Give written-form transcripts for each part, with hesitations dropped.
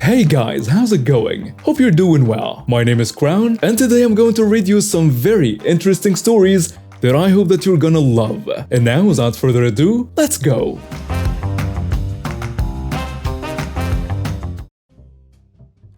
Hey guys, how's it going? Hope you're doing well. My name is Crown, and today I'm going to read you some very interesting stories that I hope that you're gonna love. And now, without further ado, let's go!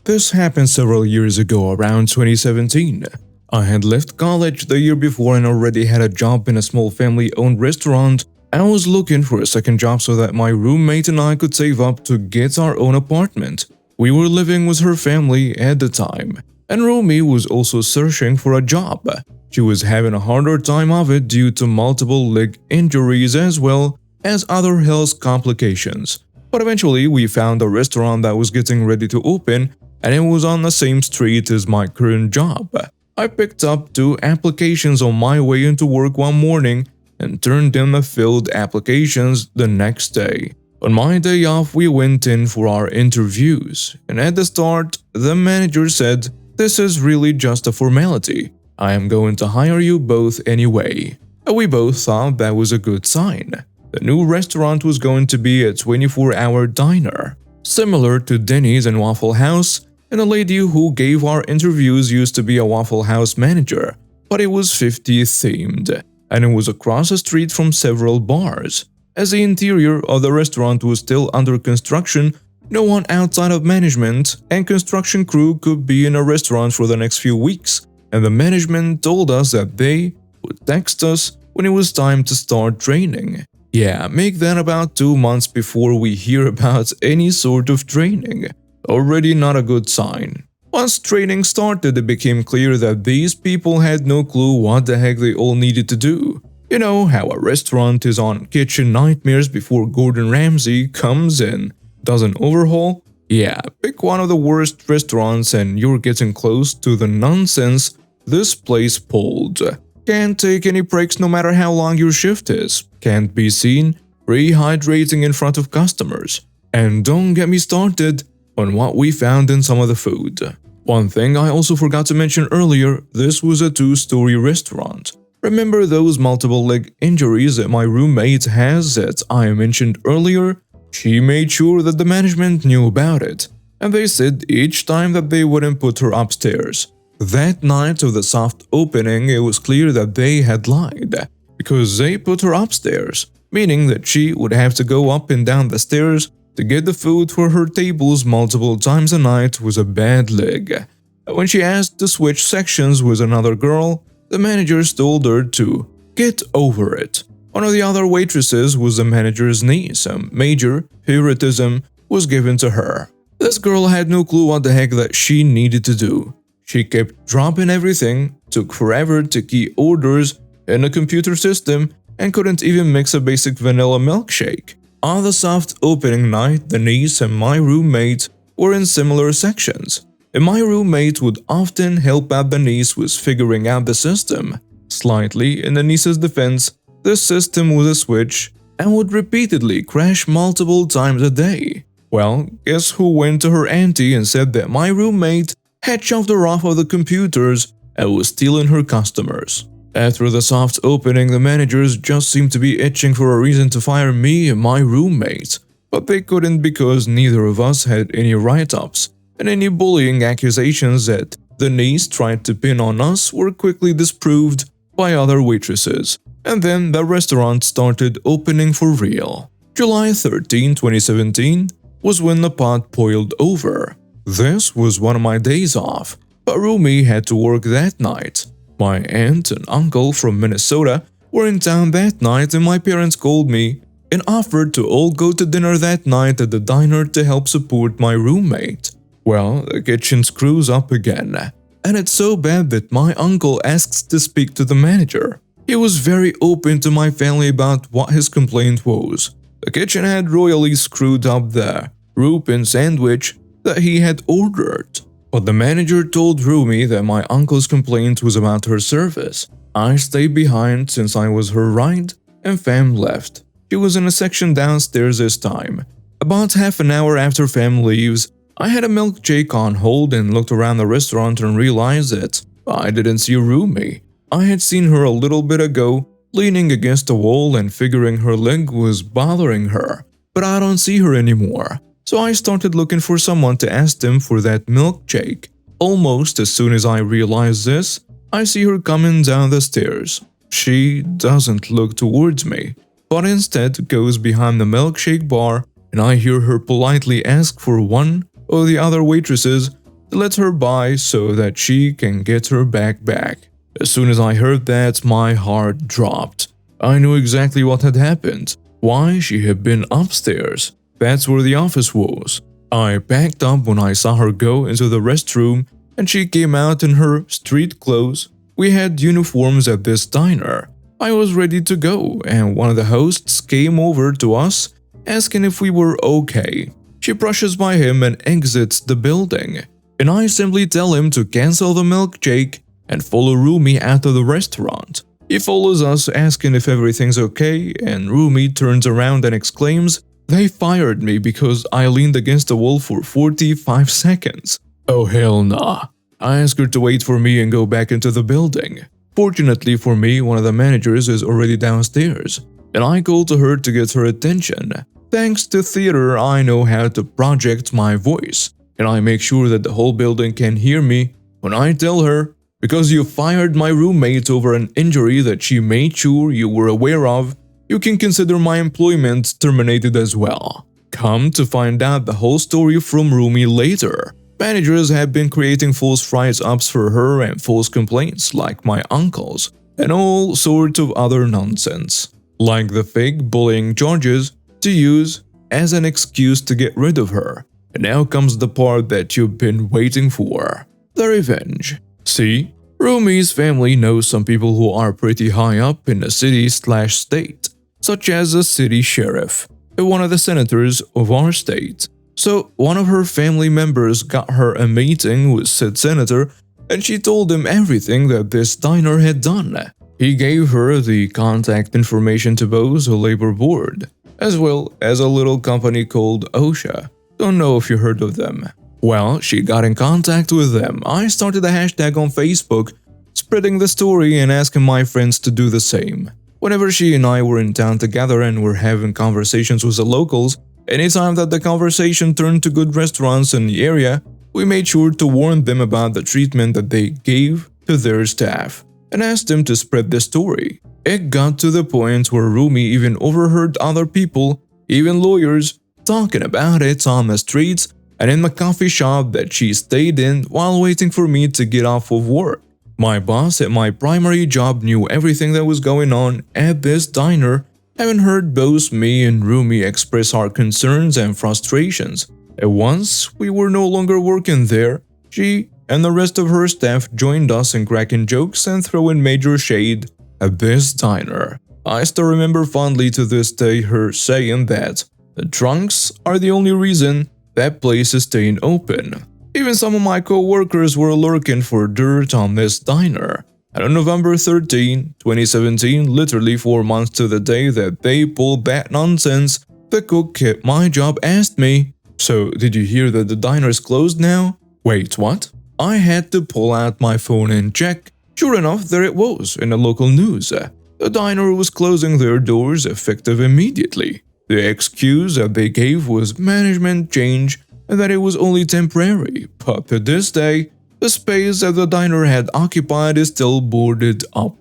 This happened several years ago, around 2017. I had left college the year before and already had a job in a small family-owned restaurant. I was looking for a second job so that my roommate and I could save up to get our own apartment. We were living with her family at the time, and Romy was also searching for a job. She was having a harder time of it due to multiple leg injuries as well as other health complications. But eventually we found a restaurant that was getting ready to open, and it was on the same street as my current job. I picked up 2 applications on my way into work one morning and turned in the filled applications the next day. On my day off, we went in for our interviews, and at the start, the manager said, "This is really just a formality. I am going to hire you both anyway." And we both thought that was a good sign. The new restaurant was going to be a 24-hour diner, similar to Denny's and Waffle House, and the lady who gave our interviews used to be a Waffle House manager, but it was 50s themed, and it was across the street from several bars. As the interior of the restaurant was still under construction, no one outside of management and construction crew could be in a restaurant for the next few weeks, and the management told us that they would text us when it was time to start training. Yeah, make that about 2 months before we hear about any sort of training. Already not a good sign. Once training started, it became clear that these people had no clue what the heck they all needed to do. You know how a restaurant is on kitchen nightmares before Gordon Ramsay comes in, does an overhaul? Yeah, pick one of the worst restaurants and you're getting close to the nonsense this place pulled. Can't take any breaks no matter how long your shift is. Can't be seen rehydrating in front of customers. And don't get me started on what we found in some of the food. One thing I also forgot to mention earlier, this was a 2-story restaurant. Remember those multiple leg injuries that my roommate has that I mentioned earlier? She made sure that the management knew about it, and they said each time that they wouldn't put her upstairs. That night of the soft opening, it was clear that they had lied, because they put her upstairs, meaning that she would have to go up and down the stairs to get the food for her tables multiple times a night was a bad leg. When she asked to switch sections with another girl, the managers told her to get over it. One of the other waitresses was the manager's niece, and major favoritism was given to her. This girl had no clue what the heck that she needed to do. She kept dropping everything, took forever to key orders in a computer system, and couldn't even mix a basic vanilla milkshake. On the soft opening night, the niece and my roommate were in similar sections, and my roommate would often help out the niece with figuring out the system. Slightly in the niece's defense, the system was a switch and would repeatedly crash multiple times a day. Well, guess who went to her auntie and said that my roommate had shoved her off of the computers and was stealing her customers. After the soft opening, the managers just seemed to be itching for a reason to fire me and my roommate, but they couldn't because neither of us had any write-ups, and any bullying accusations that the niece tried to pin on us were quickly disproved by other waitresses. And then the restaurant started opening for real. July 13, 2017 was when the pot boiled over. This was one of my days off, but Rumi had to work that night. My aunt and uncle from Minnesota were in town that night, and my parents called me and offered to all go to dinner that night at the diner to help support my roommate. Well, the kitchen screws up again, and it's so bad that my uncle asks to speak to the manager. He was very open to my family about what his complaint was. The kitchen had royally screwed up the Reuben sandwich that he had ordered. But the manager told Rumi that my uncle's complaint was about her service. I stayed behind since I was her ride, and fam left. She was in a section downstairs this time. About half an hour after fam leaves, I had a milkshake on hold and looked around the restaurant and realized that I didn't see Rumi. I had seen her a little bit ago, leaning against a wall and figuring her leg was bothering her, but I don't see her anymore. So I started looking for someone to ask them for that milkshake. Almost as soon as I realize this, I see her coming down the stairs. She doesn't look towards me, but instead goes behind the milkshake bar, and I hear her politely ask for one of the other waitresses to let her buy so that she can get her bag back. As soon as I heard that, my heart dropped. I knew exactly what had happened, why she had been upstairs. That's where the office was. I backed up when I saw her go into the restroom, and she came out in her street clothes. We had uniforms at this diner. I was ready to go, and one of the hosts came over to us, asking if we were okay. She brushes by him and exits the building, and I simply tell him to cancel the milkshake and follow Rumi out of the restaurant. He follows us, asking if everything's okay, and Rumi turns around and exclaims, "They fired me because I leaned against the wall for 45 seconds. Oh hell nah. I asked her to wait for me and go back into the building. Fortunately for me, one of the managers is already downstairs, and I called to her to get her attention. Thanks to theater, I know how to project my voice, and I make sure that the whole building can hear me when I tell her, because you fired my roommate over an injury that she made sure you were aware of, you can consider my employment terminated as well." Come to find out the whole story from Rumi later. Managers have been creating false write-ups for her and false complaints like my uncle's, and all sorts of other nonsense, like the fake bullying charges, to use as an excuse to get rid of her. And now comes the part that you've been waiting for: the revenge. See, Rumi's family knows some people who are pretty high up in the city/state, such as the city sheriff and one of the senators of our state. So one of her family members got her a meeting with said senator, and she told him everything that this diner had done. He gave her the contact information to Bo's labor board, as well as a little company called OSHA. Don't know if you heard of them. Well, she got in contact with them. I started a hashtag on Facebook, spreading the story and asking my friends to do the same. Whenever she and I were in town together and were having conversations with the locals, anytime that the conversation turned to good restaurants in the area, we made sure to warn them about the treatment that they gave to their staff and asked them to spread the story. It got to the point where Rumi even overheard other people, even lawyers, talking about it on the streets and in the coffee shop that she stayed in while waiting for me to get off of work. My boss at my primary job knew everything that was going on at this diner, having heard both me and Rumi express our concerns and frustrations. And once we were no longer working there, she and the rest of her staff joined us in cracking jokes and throwing major shade at this diner. I still remember fondly to this day her saying that the drunks are the only reason that place is staying open. Even some of my co-workers were lurking for dirt on this diner. And on November 13, 2017, literally 4 months to the day that they pulled that nonsense, the cook at my job asked me, "So, did you hear that the diner's closed now?" Wait, what? I had to pull out my phone and check. Sure enough, there it was in the local news. The diner was closing their doors effective immediately. The excuse that they gave was management change and that it was only temporary, but to this day, the space that the diner had occupied is still boarded up.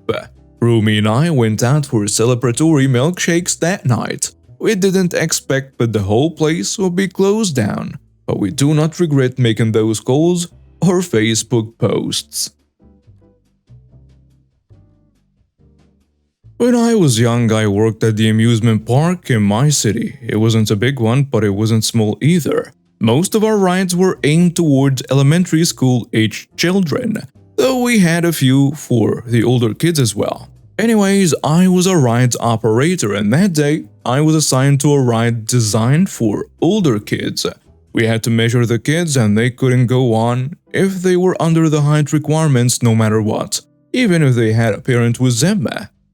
Rumi and I went out for celebratory milkshakes that night. We didn't expect that the whole place would be closed down, but we do not regret making those calls or Facebook posts. When I was young, I worked at the amusement park in my city. It wasn't a big one, but it wasn't small either. Most of our rides were aimed towards elementary school-aged children, though we had a few for the older kids as well. Anyways, I was a rides operator, and that day, I was assigned to a ride designed for older kids. We had to measure the kids and they couldn't go on if they were under the height requirements no matter what, even if they had a parent with them,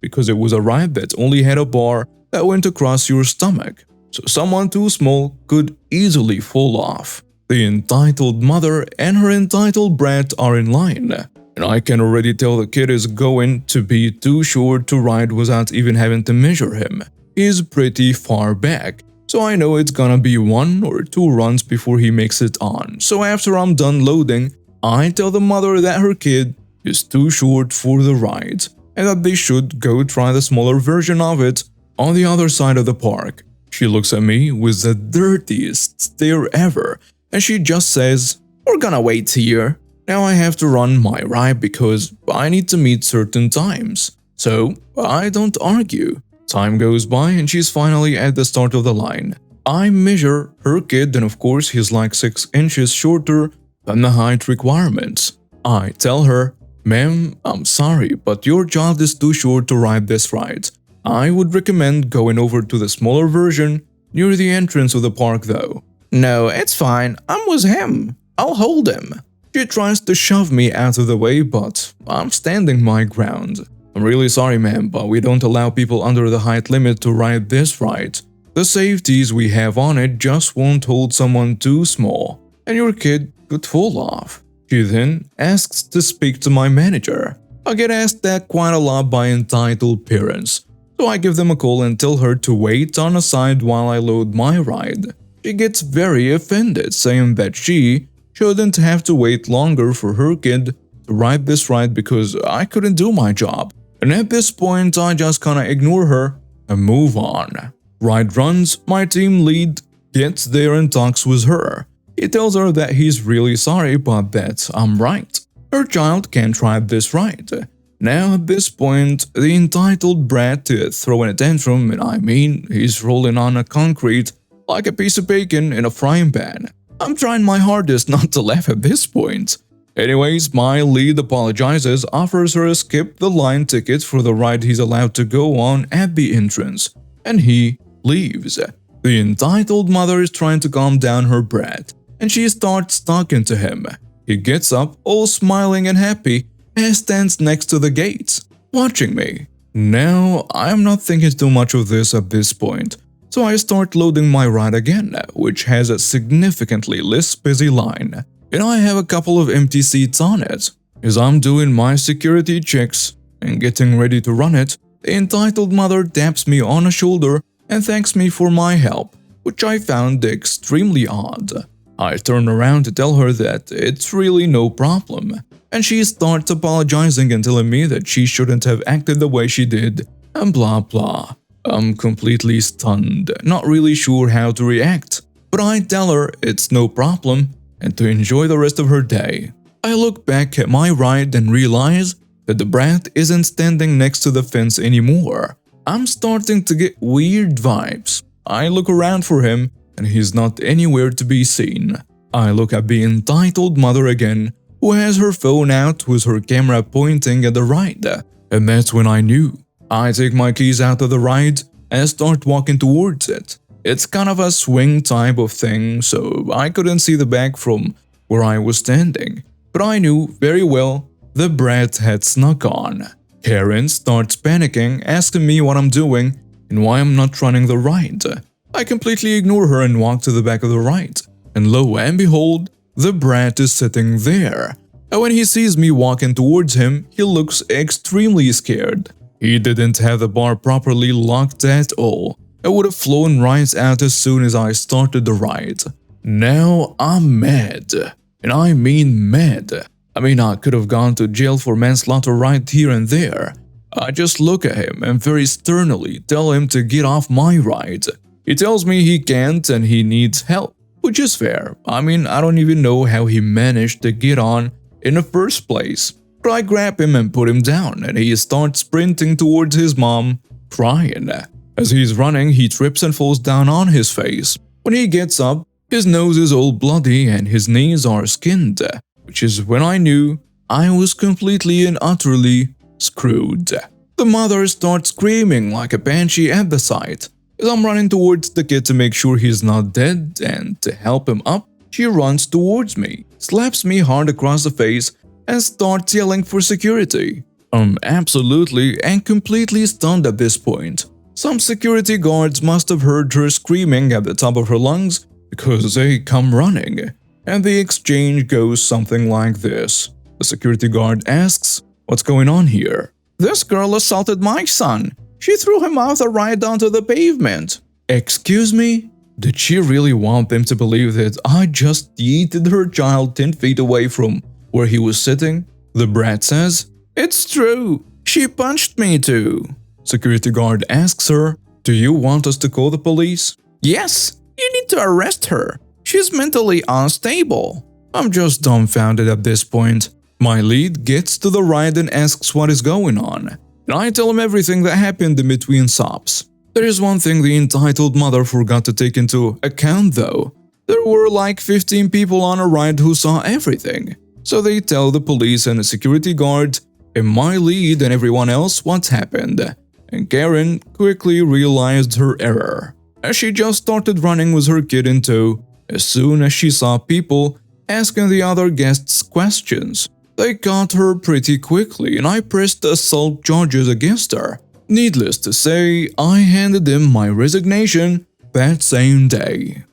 because it was a ride that only had a bar that went across your stomach. So someone too small could easily fall off. The entitled mother and her entitled brat are in line, and I can already tell the kid is going to be too short to ride without even having to measure him. He's pretty far back, So I know it's gonna be 1 or 2 runs before he makes it on. So after I'm done loading, I tell the mother that her kid is too short for the ride and that they should go try the smaller version of it on the other side of the park. She looks at me with the dirtiest stare ever and she just says, "We're gonna wait here." Now I have to run my ride because I need to meet certain times. So I don't argue. Time goes by and she's finally at the start of the line. I measure her kid and of course he's like 6 inches shorter than the height requirements. I tell her, "Ma'am, I'm sorry, but your child is too short to ride this ride. I would recommend going over to the smaller version near the entrance of the park though." "No, it's fine. I'm with him. I'll hold him." She tries to shove me out of the way, but I'm standing my ground. "I'm really sorry, ma'am, but we don't allow people under the height limit to ride this ride. The safeties we have on it just won't hold someone too small, and your kid could fall off." She then asks to speak to my manager. I get asked that quite a lot by entitled parents, so I give them a call and tell her to wait on a side while I load my ride. She gets very offended, saying that she shouldn't have to wait longer for her kid to ride this ride because I couldn't do my job. And at this point, I just kinda ignore her and move on. Ride runs, my team lead gets there and talks with her. He tells her that he's really sorry but that I'm right. Her child can't ride this ride. Now at this point, the entitled brat is throwing a tantrum and I mean, he's rolling on a concrete like a piece of bacon in a frying pan. I'm trying my hardest not to laugh at this point. Anyways, my lead apologizes, offers her a skip the line ticket for the ride he's allowed to go on at the entrance, and he leaves. The entitled mother is trying to calm down her brat, and she starts talking to him. He gets up, all smiling and happy, and stands next to the gates, watching me. Now, I'm not thinking too much of this at this point, so I start loading my ride again, which has a significantly less busy line. And I have a couple of empty seats on it. As I'm doing my security checks and getting ready to run it, the entitled mother taps me on a shoulder and thanks me for my help, which I found extremely odd. I turn around to tell her that it's really no problem, and she starts apologizing and telling me that she shouldn't have acted the way she did, and blah blah. I'm completely stunned, not really sure how to react, but I tell her it's no problem and to enjoy the rest of her day. I look back at my ride and realize that the brat isn't standing next to the fence anymore. I'm starting to get weird vibes. I look around for him and he's not anywhere to be seen. I look at the entitled mother again, who has her phone out with her camera pointing at the ride, and that's when I knew. I take my keys out of the ride and start walking towards it. It's kind of a swing type of thing, so I couldn't see the back from where I was standing, but I knew very well the brat had snuck on. Karen starts panicking, asking me what I'm doing and why I'm not running the ride. I completely ignore her and walk to the back of the ride, and lo and behold, the brat is sitting there. And when he sees me walking towards him, he looks extremely scared. He didn't have the bar properly locked at all. I would have flown right out as soon as I started the ride. Now I'm mad. And I mean mad. I mean, I could have gone to jail for manslaughter right here and there. I just look at him and very sternly tell him to get off my ride. He tells me he can't and he needs help, which is fair. I mean, I don't even know how he managed to get on in the first place. But I grab him and put him down and he starts sprinting towards his mom, crying. As he's running, he trips and falls down on his face. When he gets up, his nose is all bloody and his knees are skinned, which is when I knew I was completely and utterly screwed. The mother starts screaming like a banshee at the sight. As I'm running towards the kid to make sure he's not dead and to help him up, she runs towards me, slaps me hard across the face, and starts yelling for security. I'm absolutely and completely stunned at this point. Some security guards must have heard her screaming at the top of her lungs because they come running, and the exchange goes something like this. The security guard asks, "What's going on here?" "This girl assaulted my son. She threw him off the ride onto the pavement." "Excuse me?" Did she really want them to believe that I just yeeted her child 10 feet away from where he was sitting? The brat says, "It's true. She punched me too." Security guard asks her, "Do you want us to call the police?" "Yes, you need to arrest her. She's mentally unstable." I'm just dumbfounded at this point. My lead gets to the ride and asks what is going on, and I tell him everything that happened in between stops. There is one thing the entitled mother forgot to take into account though. There were like 15 people on a ride who saw everything. So they tell the police and the security guard, and my lead and everyone else what happened. And Karen quickly realized her error, as she just started running with her kid in tow as soon as she saw people asking the other guests questions. They caught her pretty quickly and I pressed assault charges against her. Needless to say, I handed them my resignation that same day.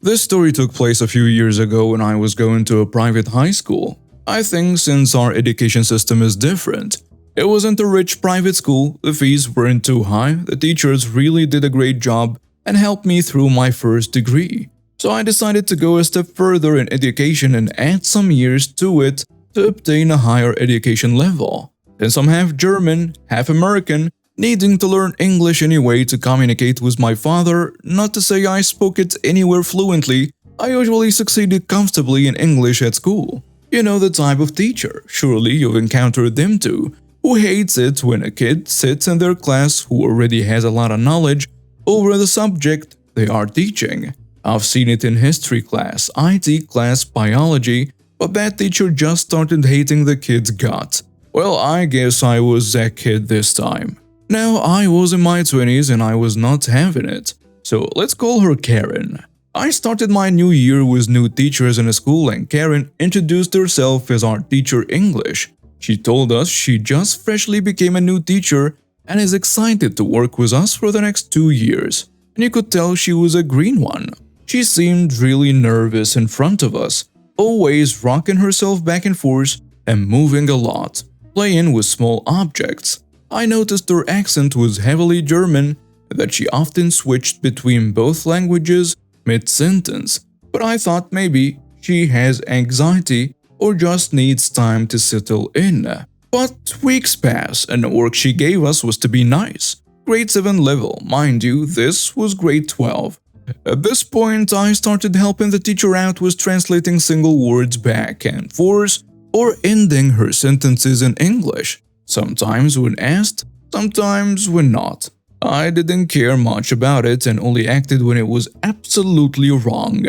This story took place a few years ago when I was going to a private high school. I think since our education system is different, it wasn't a rich private school, the fees weren't too high, the teachers really did a great job and helped me through my first degree. So I decided to go a step further in education and add some years to it to obtain a higher education level. Since I'm half German, half American, needing to learn English anyway to communicate with my father, not to say I spoke it anywhere fluently, I usually succeeded comfortably in English at school. You know the type of teacher, surely you've encountered them too, who hates it when a kid sits in their class who already has a lot of knowledge over the subject they are teaching. I've seen it in history class, IT class, biology, but that teacher just started hating the kid's guts. Well, I guess I was that kid this time. Now, I was in my 20s and I was not having it. So let's call her Karen. I started my new year with new teachers in a school and Karen introduced herself as our teacher English. She told us she just freshly became a new teacher and is excited to work with us for the next 2 years. And you could tell she was a green one. She seemed really nervous in front of us, always rocking herself back and forth and moving a lot, playing with small objects. I noticed her accent was heavily German and that she often switched between both languages mid-sentence, but I thought maybe she has anxiety or just needs time to settle in. But weeks passed and the work she gave us was to be nice. Grade 7 level, mind you, this was grade 12. At this point, I started helping the teacher out with translating single words back and forth or ending her sentences in English, sometimes when asked, sometimes when not. I didn't care much about it and only acted when it was absolutely wrong.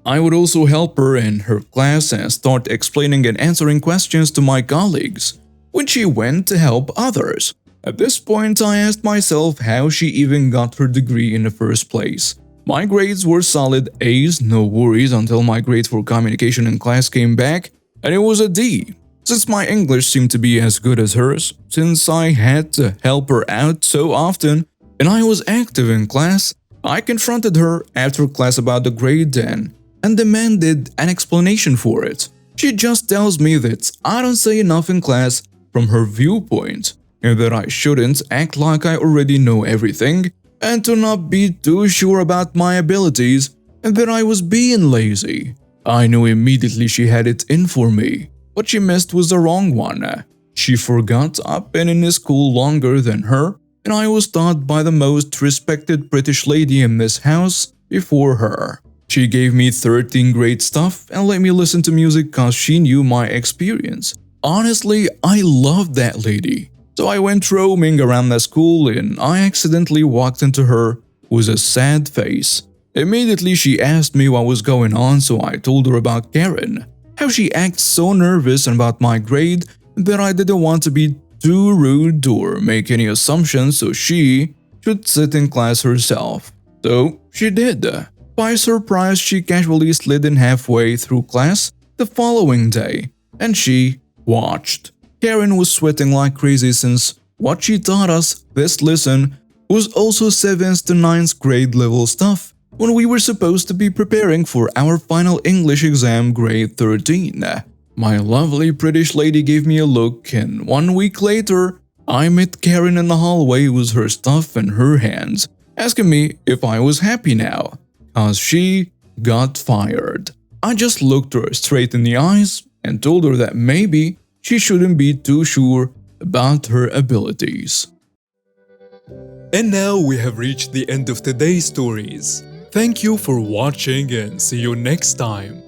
I would also help her in her class and start explaining and answering questions to my colleagues when she went to help others. At this point, I asked myself how she even got her degree in the first place. My grades were solid A's, no worries, until my grade for communication in class came back, and it was a D. Since my English seemed to be as good as hers, since I had to help her out so often, and I was active in class, I confronted her after class about the grade then, and demanded an explanation for it. She just tells me that I don't say enough in class from her viewpoint, and that I shouldn't act like I already know everything, and to not be too sure about my abilities, and that I was being lazy. I knew immediately she had it in for me. What she missed was the wrong one. She forgot I've been in this school longer than her, and I was taught by the most respected British lady in this house before her. She gave me 13 grade stuff and let me listen to music cause she knew my experience. Honestly, I loved that lady. So I went roaming around the school and I accidentally walked into her with a sad face. Immediately she asked me what was going on, so I told her about Karen, how she acts so nervous about my grade that I didn't want to be too rude or make any assumptions, so she should sit in class herself. So she did. By surprise, she casually slid in halfway through class the following day, and she watched. Karen was sweating like crazy since what she taught us this lesson was also 7th to 9th grade level stuff when we were supposed to be preparing for our final English exam grade 13. My lovely British lady gave me a look and 1 week later, I met Karen in the hallway with her stuff in her hands, asking me if I was happy now, cause she got fired. I just looked her straight in the eyes and told her that maybe she shouldn't be too sure about her abilities. And now we have reached the end of today's stories. Thank you for watching and see you next time.